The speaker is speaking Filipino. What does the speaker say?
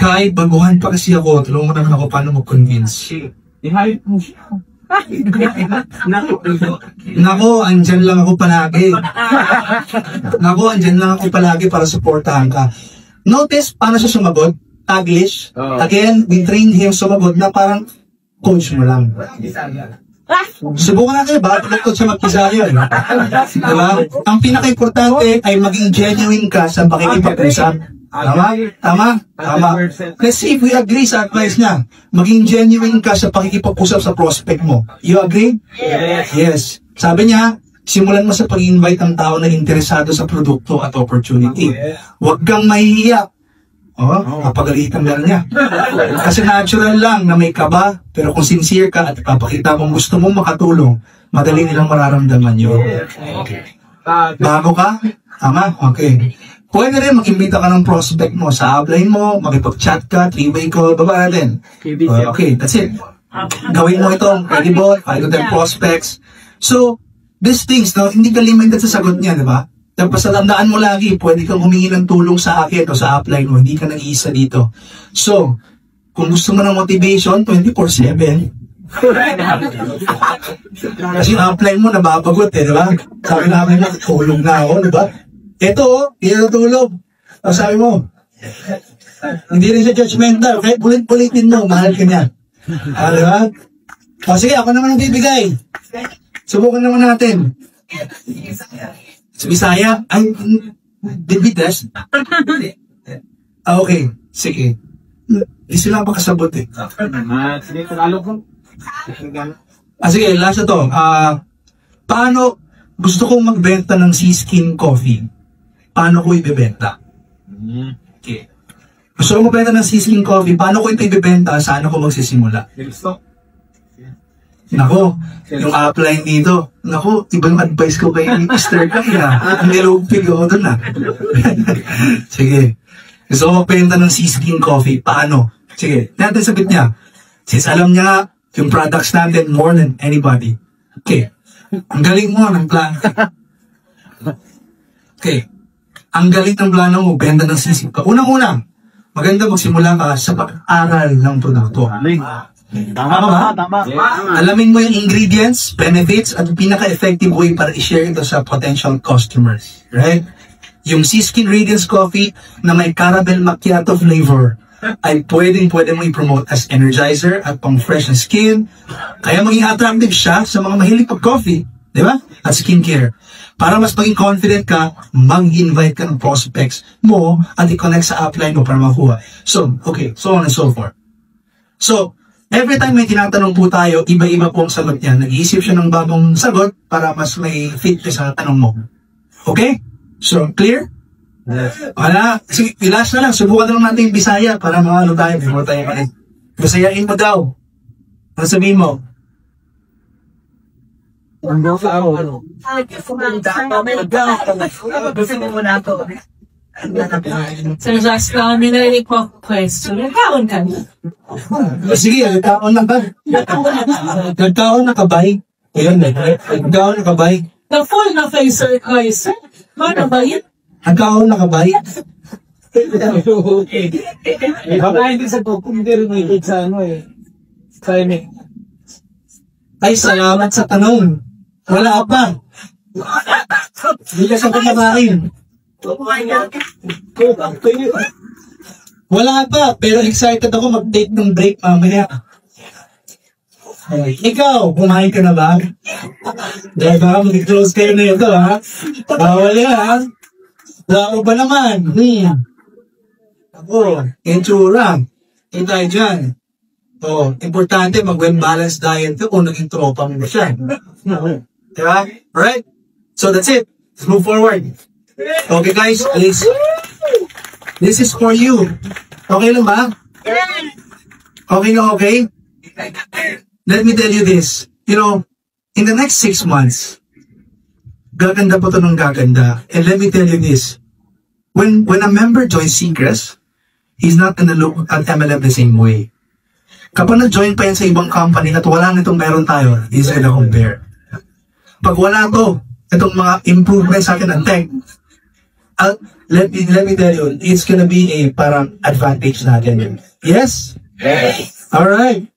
Kahit baguhan pa kasi ako, tulungan mo naman ako paano mag-convince. I-hype mo siya. Nako, andyan lang ako palagi. Nako, andyan lang ako palagi para supportahan ka. Notice, paano siya sumagot? Taglish. Again, we trained him sumagot na parang coach mo lang. Subukan natin, baka tulog siya mag-Bisaya. Diba? Ang pinaka-importante ay maging genuine ka sa pakikipag-usap. Tama? Tama? Tama. Let's see if we agree sa advice niya. Maging genuine ka sa pakikipag-usap sa prospect mo. You agree? Yes. Yes. Sabi niya, simulan mo sa pag-invite ng tao na interesado sa produkto at opportunity. Huwag kang mahihiya. Kapagalitan lang niya. Kasi natural lang na may kaba, pero kung sincere ka at papakita mong gusto mong makatulong, madali nilang mararamdaman yun. Bago ka? Tama? Okay. Pwede rin mag-imbita ka ng prospect mo sa upline mo, makipag-chat ka, 3-way call, baba natin. Okay, that's it. Gawin mo itong credible, 5 to 10 prospects. So, these things, no, hindi ka limited sa sagot niya, di ba? Tapos tandaan mo lagi, pwede kang humingi ng tulong sa akin o sa upline mo, hindi ka nag-iisa dito. So, kung gusto mo ng motivation, 24/7. Kasi yung upline mo nababagot di ba? Sabi namin mo, tulog na ako, di ba? Ito, hindi na tulog. Sabi mo, hindi rin siya judgmental, kahit bulit-bulitin mo, mahal ka niya. Di ba? O sige, ako naman ang bibigay. Subukan naman natin. Sa Bisaya? Ay, did we test? Okay, sige. Hindi sila makasabot eh. Sige, Tagalog ko. Sige, last na to. Paano, gusto kong magbenta ng Sea-Skin Coffee. Paano ko ibebenta? Okay. Gusto kong magbenta ng Sea-Skin Coffee. Paano ko ito ibebenta? Saan ako magsisimula? Nako, yung upline dito. Nako, ibang advice ko kay Mr. Kaya. Nilupig ako doon Sige. Gusto ko magbenta ng Sea-Skin Coffee. Paano? Sige, natin sagot niya. Since alam niya yung products natin more than anybody. Okay. Ang galing mo ng plano. Okay. Ang galing ng plano mo, benta ng Sea-Skin Coffee. Unang-una, maganda magsimula ka sa pag-aral ng produkto. Tama ba? Tama. Alamin mo yung ingredients, benefits, at pinaka-effective way para i-share ito sa potential customers. Right? Yung Sea-Skin Radiance Coffee na may caramel macchiato flavor ay pwede mo i-promote as energizer at pang-fresh na skin. Kaya maging attractive siya sa mga mahilig pag-coffee. Di ba? At skincare. Para mas maging confident ka, mag-invite ka ng prospects mo at i-connect sa upline mo para makuha. So, okay. So on and so forth. So, every time may tinatanong po tayo, iba-iba po ang sagot niya. Nag-iisip siya ng bagong sagot para mas may fit sa tanong mo. Okay? So, clear? Yes. Wala. Sige, last na lang. Subukan na lang natin yung Bisaya para maano tayo. Before tayo manin. Bisayain mo daw. Ano sabihin mo? Ang gusto ako. Gusto mo muna ako. So, just kami na rin po question. Nagkaon ka na. Sige, nagkaon na ba? Nagkaon na kabay. Ayun, nagkaon na kabay. The full na face circles. Ano ba yun? Nagkaon na kabay. Baka hindi sa kung hindi rin may sa ano eh. Sa imi. Ay, salamat sa tanong. Wala pa. Hindi ka sa kumakain. Wala pa, pero excited ako mag-take ng break mamaya. Ikaw, kumain ka na ba? Dahil baka mag-close kayo na ito, ha? Bawal yan, ha? Laro ba naman? Ako, ensura. Ito tayo dyan. Importante, mag-well-balanced diet ka kung naging tropa mo siya. Diba? Alright? So that's it. Let's move forward. Okay guys, please. This is for you. Okay lang ba? Okay na okay? Let me tell you this. You know, in the next 6 months, gaganda pa to ng gaganda. And let me tell you this. When a member joins Seacrest, he's not gonna look at MLM the same way. Kapag na-join pa yan sa ibang company at wala nitong meron tayo, he's gonna compare. Pag wala to, itong mga improvements sa akin ng tech, let me tell you, it's gonna be a parang advantage natin yun. Yes? Yes. Alright.